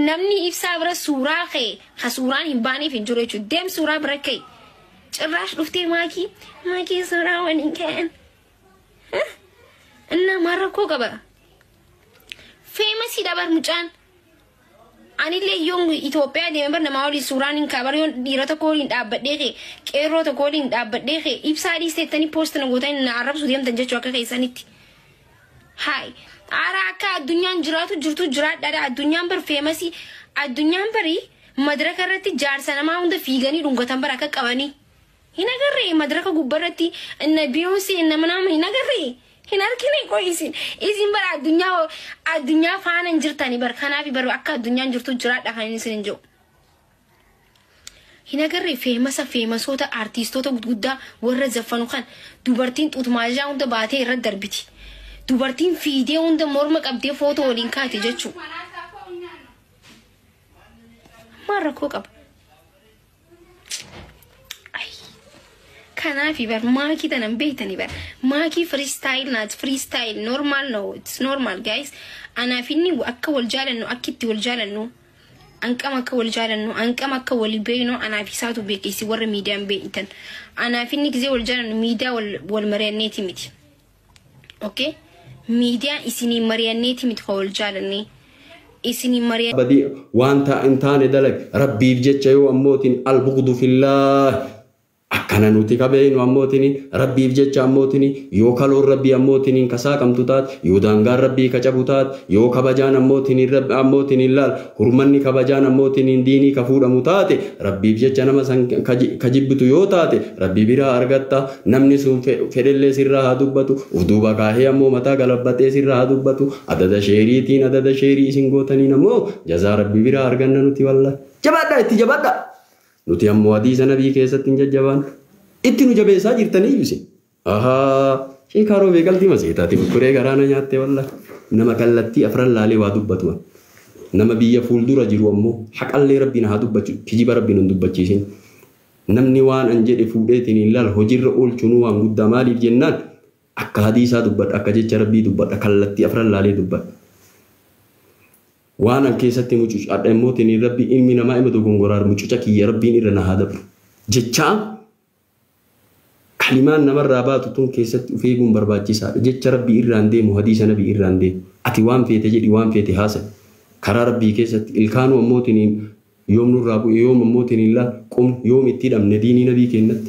namni ibsaa bira suuraa kee ha suuraan hin baaneef hin jiru jechuudha deem suuraa bira kee cirraash dhuftee maakii suuraa waliin ka'an inna marrakkoo qaba famous dabar mucaan anillee yoon Itoophiyaa deemee bar nama waliin suuraan hin kabar yoon dhiirota kooliin dhaabbadhee kee qeerrota kooliin dhaabbadhee kee ibsaa dhiisteettanii poost na gootan na arrabsu deemtan jechuu akka keessanitti hai ara akka addunyaan jiraatu jirtu jiraadhaadha addunyaan bar famous addunyaan bari madraka irratti jaarsa namaa hunda fiiganii dhungatan bar akka qabanii hin agarree madraka gubbarratti inna Beyoncé inna manama hin agarree hin arkine qoisin isin bar addunyaa faana hin jirtani bar kanaafi bar akka addunyaan jirtu jiraadha kan isin jiru hin agarree famousoota artistoota guddaa warra zaffanu kan dubartiin xuutmaajaa hunda baatee irra darbiti dubartiin fiidee hunda morma qabdee footoo waliin kaate jechuu marrakkoo qaba kanaafi bar maakii tanan beeytani bar maakii freestyle normal no it's normal guys anaaf inni akka wal jaalannu akkitti wal jaalannu anqama akka wal jaalannu anqama akka wal beeyno anaaf isaatu beekisi warra miidiyaan beeytan anaaf inni gizee wal jaalannu miidiyaa wal mari'anneeti miti okay miidiyaa isinii mari'anneeti miti wal jaalanne isinii mari'an badii wanta intaane dalag rabbiif jecha yoo ammootiin albuqdu fillah akkana nuti qabeenu ammootini rabbiif jecha ammootini yoo kaloon rabbii ammootini kasaa kamtu taat yoo daangaan rabbii kacabu taat yoo kabajaan ammootini laal hurmanni kabajaan ammootini diinii ka fuudhamu taate rabbiif jecha nama san kajibbitu yoo taate rabbii biraa argatta namni sun fedhellee sirraa haa dubbatu ufduuba kaahee ammoo mataa galabbatee sirraa haa dubbatu adada sheeriitiin adada sheerii isin gootaniin ammoo jazaa rabbii biraa arganna nuti walla jabaadha itti jabaadha nuti ammoo hadiisa nabii keessatti hin jajjabaan itti nu jabeessaa jirtanii ibsi sheekaaroo beekaltii maseetaati kuree garaana nyaattee walla nama kallattii afran laalee waa dubbatu nama biyya fuuldura jiru ammoo haqallee rabbiin haa dubbachu kijiba rabbiin hin dubbachiisin namni waan an jedhe fuudheetiin ilaal hojiirra oolchuu waan guddaa maaliif jennaan akka hadiisaa dubbadha akka jecha rabbii dubbadha kallattii afran laalee dubbadha وانا كيستي مچوش ادموتني ربي علمي نما امدو غونغورار مچوچا كي ربي ني رنا هادب جچا كلمان نمر رابات تون كيست في غون برباجي سا جچ ربي اراندي محدث نبي اراندي اتي وان فيتي جدي وان فيتي حاصل كرا ربي كيست الكانو موتني يوم نور رابو يوم موتني لا قم يوم يتيدم نديني نبي كينت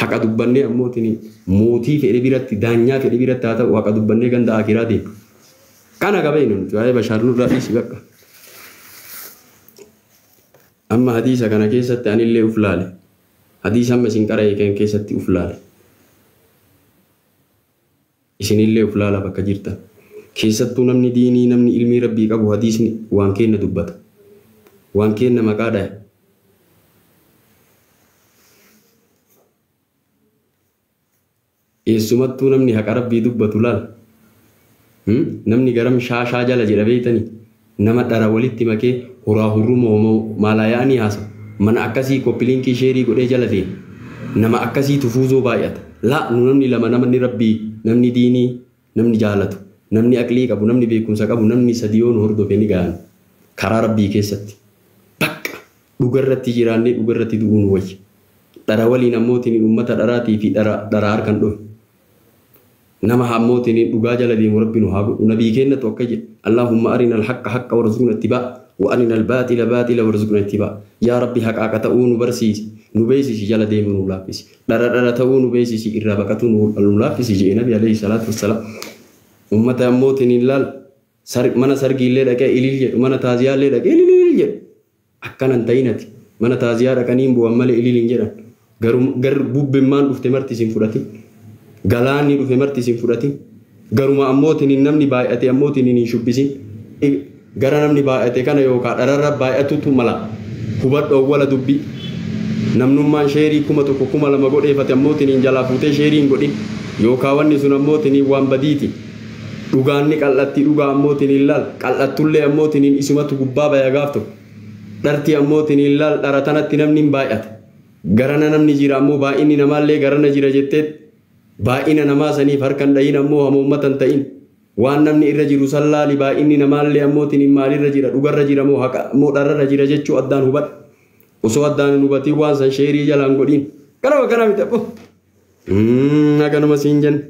حق دبني موتني موتي في ربيرت دانيا في ربيرت تا وق دبني غند اخراتي كان قبينون جاي بشار نور رئيس بقى أما حديثة كان كيسة عن اللي أفلاله حديثة ما سنكره كان كيسة أفلاله إسني اللي أفلاله بقى جرتا كيسة نمني ديني نمني علمي ربي كابو حديثني وان كين دبت وان كين مقاده إسمت نمني حق ربي دبت لال namni garam shaashaa jala jira beeytani nama dara walitti makee horaa hurrumoo maalayaanii haasa mana akkasii koppiliinkii sheerii godhee jala ta'e nama akkasii tufuuzoo baay'ata laa nu namni lama namni rabbii namni diinii namni jaalatu namni aqlii qabu namni beekumsa qabu namni sadiyoon hordofee ni gahan karaa rabbii keessatti bakka dhugarratti jiraannee dhugarratti du'uun wayya dara waliin ammootiin ummata dharaatii fi dara harkan dhufe نما هموتني دجاجة الذي مربي نهاب ونبي كنا توكج اللهم أرنا الحق حق ورزقنا اتباع وأرنا الباطل باطل ورزقنا اتباع يا ربي حق أكتؤون برسيس نبيسي جل ديم نولافس لا تؤون نبيسي إرابكتون نولافس جينا النبي عليه الصلاة والسلام أمة هموتني لال من سرقي اللي رك إلي من تازيار اللي رك إلي أكن أنتينتي من تازيار أكنيم بوامل إلي لنجرا غر بوب بمان أفتمرتي سنفرتي galani dhufe marti sin fudhati garuma ammootin namni baay'ate ammootin ni shubbisin gara namni baay'ate kana yookaan dhararra baay'atutu mala hubadho wala dubbi namnummaan sheerii kuma tokko kuma lama godheefate ammootin jalaa fuutee sheeriin godhin yookaan wanni sun ammootin waan badiiti dhugaanni qal'atti dhugaa ammootin laal qal'attullee ammootin isumatu gubbaa baya gaafto dharti ammootin laal dharatanatti namni baay'ate garana namni jira ammoo baay'inni namaallee garana jira jettee baay'ina namaa saniif harkan dhayin ammoo hamuummatan ta'in waan namni irra jiru sallaa libaa inni namaallee ammootiin maalirra jira dhugarra jira moo haqa moo dhararra jira jechuu addaan hubadhu osoo addaan hin hubatiin waan san sheerii jalaan godhiin kana miti abbo akkanuma siin jenna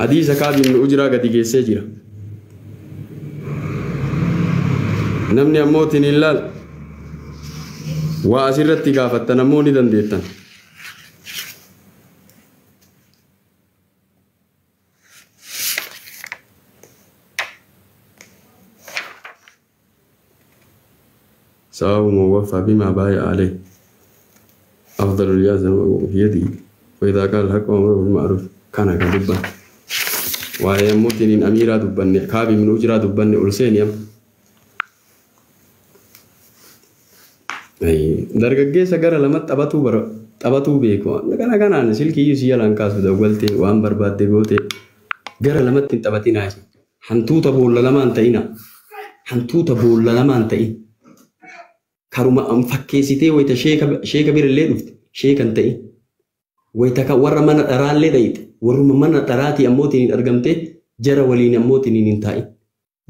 hadiisa kaabiin ujiraa gadi geessee jira namni ammootiin hin laal waa asirratti gaafattan ammoo ni dandeettan سواء موفى بما بايع عليه أفضل اليازم في يده وإذا قال الحق وأمره بالمعروف كان كدبا ويموتن أميرا دبن كابي من أجرا دبن ألسين يم درجة سجارة لما تبتو بيكو كان أنا سلكي يسيا لانكاس بدولتي وأم برباد دبوتي جرا لما تنتبتي ناس حنتو تبول لما أنتينا حنتو تبول لما أنتين كاروما أم فكيسيتي ويتا شيكا بير اللي دفت شيكا انتئي ويتا كورا مانا تران اللي دايت ورما مانا تراتي أموتين أرقمتي جرى ولين أموتين انتائي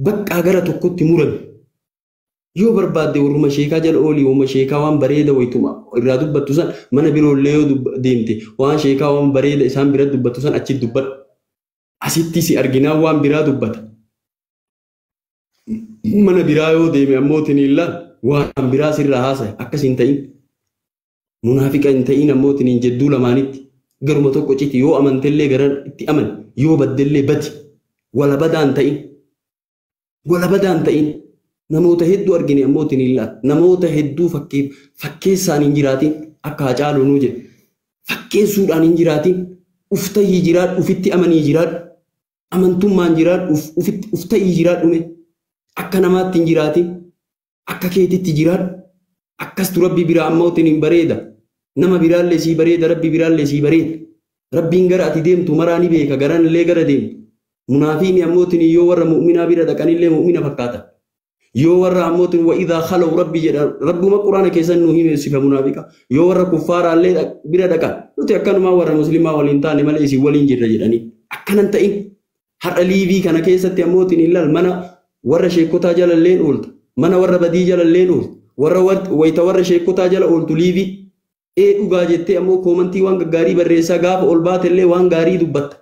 بك أغرى تقوتي مرد يو برباد دي ورما شيكا جل أولي وما شيكا وان بريدة ويتوما إرادو بطوسان مانا بيرو الليو ديمتي وان شيكا وان بريدة إسان براد بطوسان أچي دبت أسيتي سي أرقنا وان براد دبت مانا برايو ديمي أموتين الله waan biraa sirraa haasa'e akkas hin ta'in munaafiqa hin ta'in ammootiin hin jedduu lamaanitti garuma tokko citi yoo amantellee gara itti aman yoo baddellee bati wala badaan ta'in namoota hedduu argine ammootiin hin laal namoota hedduu fakkeessaan hin jiraatin akka Hacaaluu nuu jedhe fakkeessuudhaan hin jiraatin uftahii jiraadhu ufitti amanii jiraadhu amantummaan jiraadhu uftahii jiraadhume akka namaatti hin jiraatin akka keetitti jiraadhu akkastu rabbi biraa ammootiin hin bareeda nama biraallee sii bareeda rabbi biraallee sii bareeda rabbiin gara ati deemtu maraa ni beeka garanillee gara deemtu munaafiqni ammootiin yoo warra mu'minaa bira dhaqanillee mu'mina fakkaata yoo warra ammootiin wa idhaa khalaw rabbi jedha rabbuma quraana keessan nuu hime sifa munaafiqa yoo warra kuffaaraallee bira dhaqan nuti akkanumaa warra muslimaa waliin taane malee isin waliin jirra jedhanii akkanan ta'in har'a liivii kana keessatti ammootiin ilaal mana warra sheekotaa jalalleen oolta mana warra badii jalalleen ooltu warra wayita warra sheekotaa jala ooltu liivii dhugaa jettee ammoo koomantii waan gaggaarii barreessaa gaafa ol baatellee waan gaarii dubbatta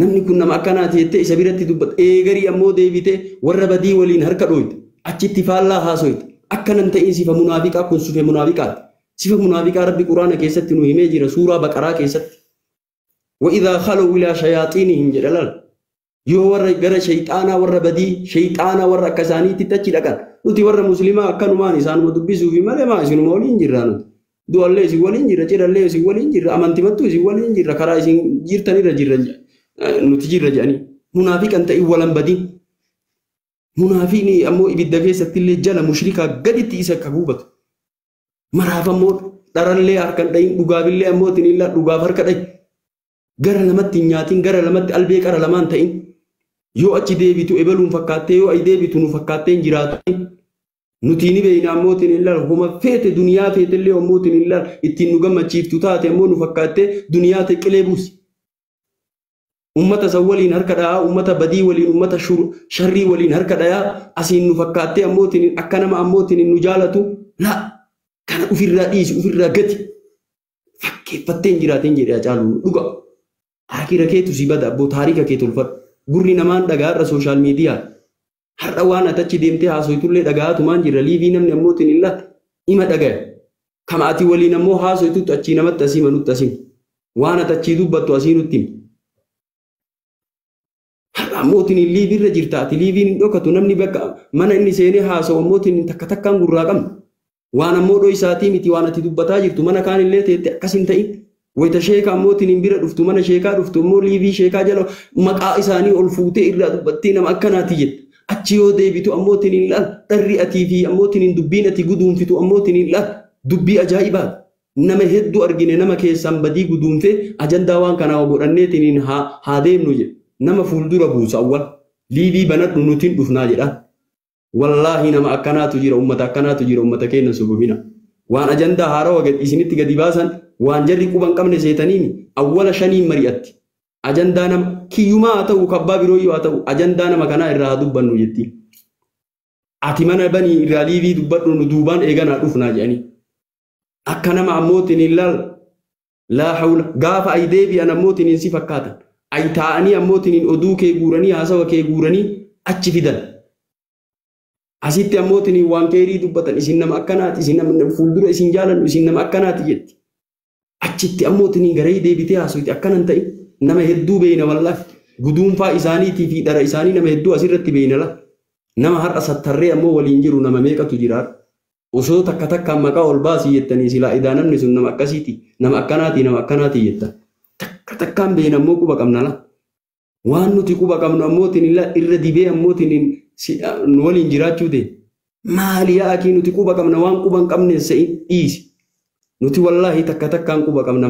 namni kun nama akkanaati jettee isa biratti dubbatta garii ammoo deebitee warra badii waliin harka dhooyte achitti faallaa haasoyte akkanan ta'in sifa munaafiqaa kun sifa munaafiqaati sifa munaafiqaa rabbi quraana keessatti nu himee jira suuraa baqaraa keessatti wa idhaa khalaw ilaa shayaaxiinihim jedha laal yoo warra gara shayxaanaa warra badii shayxaanaa warra akka isaaniitti achi dhaqan nuti warra muslimaa akkanumaan isaanuma dubbisuu fi malee maa isinuma waliin jirra nuti du'allee isin waliin jirra cidhallee isin waliin jirra amantimattuu isin waliin jirra karaa isin jirtanirra jirra nuti jirra jedhanii munaafiqan ta'in walan badiin munaafiqni ammoo ibidda keessatti illee jala mushrikaa gaditti isa akka gubatu maraaf ammoo dharallee harkan dhayin dhugaabillee ammootiin illaa dhugaaf harka dhayi gara lamatti hin nyaatin gara lamatti albee qara lamaan ta'in yoo achi deebitu ebaluun fakkaattee yoo achi deebitu nu fakkaattee hin jiraatu nuti ni beeyna ammootiin illaan homa feete duniyaa feetellee ammootiin illaan ittiin nu gammachiiftu taate ammoo nu fakkaattee duniyaa ta'e qilee buusi ummata san waliin harka dhayaa ummata badii waliin ummata sharrii waliin harka dhayaa asiin nu fakkaattee ammootiin akka nama ammootiin nu jaalatu laa kana ofirraa dhiisi ofirraa gati fakkeeffattee hin jiraatin jedhee Hacaaluu dhuga akira keetu si bada abboo taarika kee tolfadhu gurri namaan dhagaa irra sooshaal miidiyaa har'a waan atachi deemtee haasoytullee dhagaatumaan jirra liivii namni ammootiin illaa ima dhagaya kama ati waliin ammoo haasoytutti achii namatti asima nutti asima waan atachii dubbattu asii nutti har'a ammootiin liiviirra jirta ati liiviin hin dhokatu namni bakka mana inni seenee haasawu ammootiin takka takkaan gurraa qabna waan ammoo dhoo isaatii miti waan ati dubbataa jirtu mana kaanillee teette akkas hin ta'in wayita sheekaa ammootiin hin bira dhuftu mana sheekaa dhuftu ammoo liivii sheekaa jala maqaa isaanii ol fuutee irraa dubbattee nama akkanaati jette achi yoo deebitu ammootiin hin laal dharri atii fi ammootiin hin dubbiin ati guduunfitu ammootiin hin laal dubbii ajaa'ibaati nama hedduu argine nama keessaan badii guduunfee ajandaa waan kanaa godhanneetiin haa deemnu jedhe nama fuuldura buusa awwal liivii banadhu nutiin dhufnaa jedha wallaahi nama akkanaatu jira ummata keenya subumina waan ajandaa haarawaa isinitti gadi baasan waan jarri quban qabne seetaniin awwala shaniin mari'atti ajandaa nama kiyyumaa haa ta'u kabbaa biroo yoo haa ta'u ajandaa nama kanaa irraa haa dubbannu jetti. Ati mana banii irraa liivii dubbadhu nu duubaan eeganaa dhufnaa jedhanii. Akka nama ammootiin ilaal laa hawla gaafa ay deebi'an ammootiin si fakkaatan. Ay taa'anii ammootiin oduu kee guuranii haasawa kee guuranii achi fidan. Asitti ammootiin waan keerii dubbatan isin nama akkanaati isin nama fuuldura isin jaalannu isin nama akkanaati jetti. Achitti ammootiin garee deebitee haasawti akkanan ta'e nama hedduu beeyna wallahi guduunfaa isaaniitii fi dhara isaanii nama hedduu asirratti beeyna la. Nama har'a sattarree ammoo waliin jiru nama meeqatu jiraar. Osoo takka takkaan maqaa ol baasii jettanii silaa idaa namni sun nama akkasiiti nama akkanaati jettan. Takka takkaan beeyna ammoo quba qabna la. Waan nuti quba qabnu ammootiin irra dibee ammootiin waliin jiraachuu ta'e. Maali yaa akii nuti quba qabna waan quba hin qabne sa'in dhiisi. Nuti wallahi takka takkaan quba qabna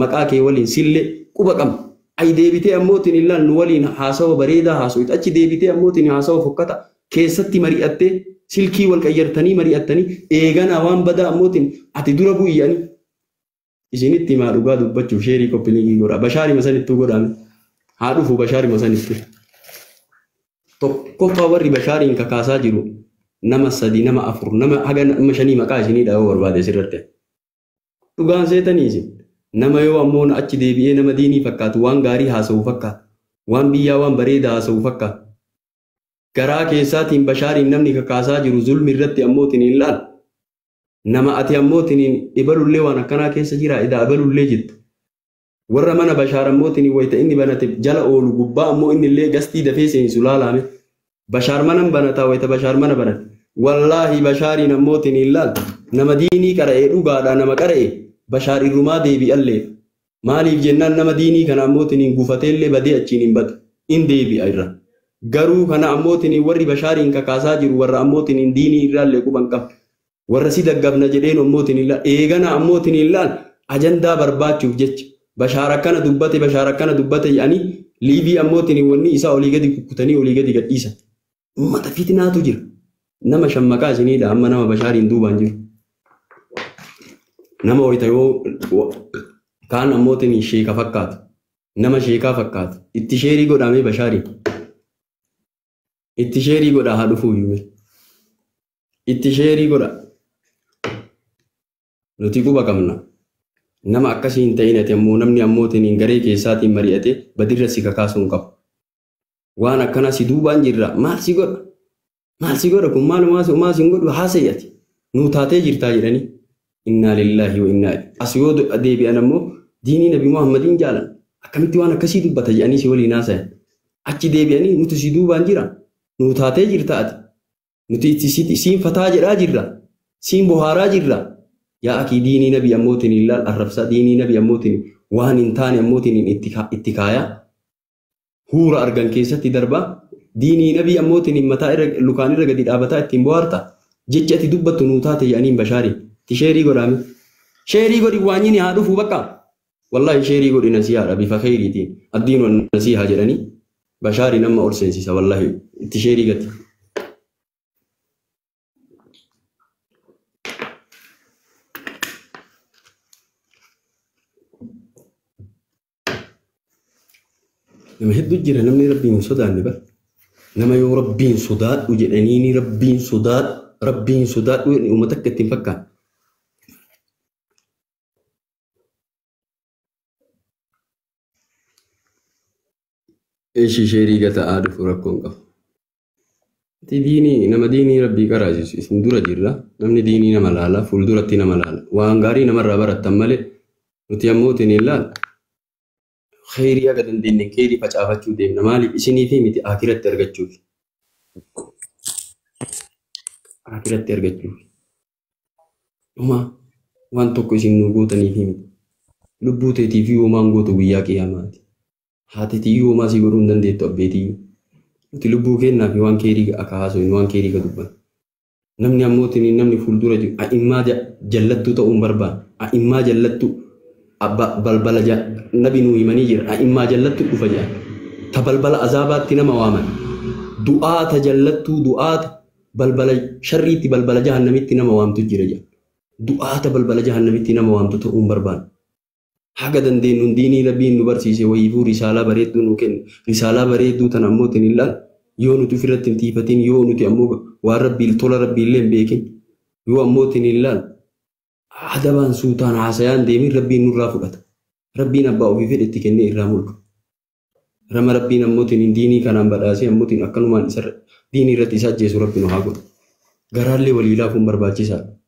maqaa kee waliin sillee quba qabna. Ay deebitee ammootiin illaan nu waliin haasawa bareedaa haasawit achi deebitee ammootiin haasawa fokkata keessatti mari'attee silkii wal qayyartanii mari'attanii eeganaa waan badaa ammootiin ati dura bu'iyyanii. Isinitti himaa dhugaa dubbachuuf sheerii koppiliingii godha. Bashaarima sanittuu godhame. Haa dhufu bashaarima sanitti. Tokkoffaa warri bashaariin kakaasaa jiru nama 3 nama 4 nama haga nama 5 maqaa isinii dhaa'uu barbaade sirratti. Dhugaan seetanii isin. Nama yoo ammoo achi deebi'ee nama diinii fakkaatu waan gaarii haasa'u fakkaata. Waan biyyaa waan bareedaa haasa'u fakkaata. Garaa keessaatiin bashaariin namni kakaasaa jiru zulmi irratti ammootiin hin laal. Nama ati ammootiin ibalullee waan akkanaa keessa jira idaa ibalullee jettu. Warra mana bashaar ammootiin wayita inni banate jala oolu gubbaa ammoo inni illee gastii dafee seensu laalame. Bashaar mana banataa wayita bashaar mana banate. Wallaahi bashaariin ammootiin hin laal. Nama diinii qara'ee dhugaadhaa nama qara'ee. Bashaar irrumaa deebi'allee maaliif jennaan nama diinii kana ammootiin gufateellee badee achiin hin badu in deebi'a irra garuu kana ammootiin warri bashaariin kakaasaa jiru warra ammootiin diinii irraallee quban qabu warra si daggabna jedheen ammootiin illaan eegana ammootiin illaan ajandaa barbaachuuf jecha bashaar akkana dubbate jedhanii liivii ammootiin wanni isaa olii gadi kukkutanii olii gadi gadhiisan uummata fitnaatu jira nama shammaqaa isiniidha amma nama bashaariin duubaan jiru. Nama wayita yoo kaan ammootiin sheeka fakkaatu nama sheekaa fakkaatu itti sheerii godhamee bashaarii itti sheerii godha haa dhufuu yuume itti sheerii godha nuti quba qabna nama akkasii hin ta'in ati ammoo namni ammootiin garee keessaatiin mari'ate badirra si kakaasuu hin qabu waan akkana si duubaan jirra maal si godha kun maal si godhu haasa'i ati nuu taatee jirtaa jedhanii. Inna lillahi wa inna asiyoo deebi'an ammoo diinii nabi Muhammadin jaalan akkamitti waan akkasii dubbata jedhanii si waliin haasayan achi deebi'anii nuti si duubaan jira nuu taatee jirta ati nuti siin fataa jedhaa jirra siin bohaaraa jirra yaa akii diinii nabi ammootiin ilaal arrabsaa diinii nabi ammootiin waan hin taane ammootiin itti kaayaa huura argan keessatti darbaa diinii nabi ammootiin mataa irra lukaan irra gadi dhaabataa ittiin bohaarta jecha ati dubbattu nuu taate jedhaniin bashaarii. Sheerii godhame sheerii godhi waanyi haa dhufu bakka wallahi sheerii godhi nasihaadha bifa khayriitiin addiin nasihaa jedhanii bashaarii nama ol seensisa wallahi itti sheerii gati. Nama hedduu jira namni rabbiin hin sodaanne bar nama yoo rabbiin sodaadhu jedhanii rabbiin sodaadhu uummata akka ittiin fakkaata. Eeshi sheerii gata aaduuf rakkoon qaba. Nama diinii rabbii qaraasisu isin dura jirra namni diinii nama laala fuulduratti nama laala waan gaarii namarraa barattan malee nuti ammootiin ilaala. Khayrii aga dandeenye khayrii facaafachuu deemna maaliif isinii fi miti akiratti argachuuf. Akiratti argachuuf. Waan tokko isin nu gootanii fi miti. Lubbuu teetii fi uumaan gootu guyyaa qiyyaamaati. Haati yoo maasii godhuu hin dandeettu abbeetii. Nuti lubbuu kennaa fi waan keerii akka haasofnu waan keerii akka dubbannu. Namni ammootiin namni fuuldura jiru a'immaa jallattuu ta'uun barbaada. A'immaa jallattuu balbala nabi nuu himanii jira. A'immaa jallattuu dhufa jedha. Ta balbala azaabaatti nama waaman. Du'aata jallattuu du'aata balbala sharriitti balbala jahannamitti nama waamtu jira jedha. Du'aata balbala jahannamitti nama waamtu ta'uun barbaada. haga dandeenyuun diinii rabbiin nu barsiise wayiifuu risaalaa bareedduu nu kenne risaalaa bareedduu tan ammoo ilaal yoo nuti ofirratti hin tiifatin yoo nuti ammoo waan rabbii tola rabbiillee hin beekin yoo ammoo ilaal adabaan suutaan haasayaan deemin rabbiin nurraa fudhata rabbiin abbaa ofii fedhetti kennee irraa mulqa rama rabbiin ammoo diinii kanaan badhaasee ammoo akkanumaan isa diinii irratti isa ajjeesu rabbi nu haa godhu garaallee walii laafuun barbaachisaadha.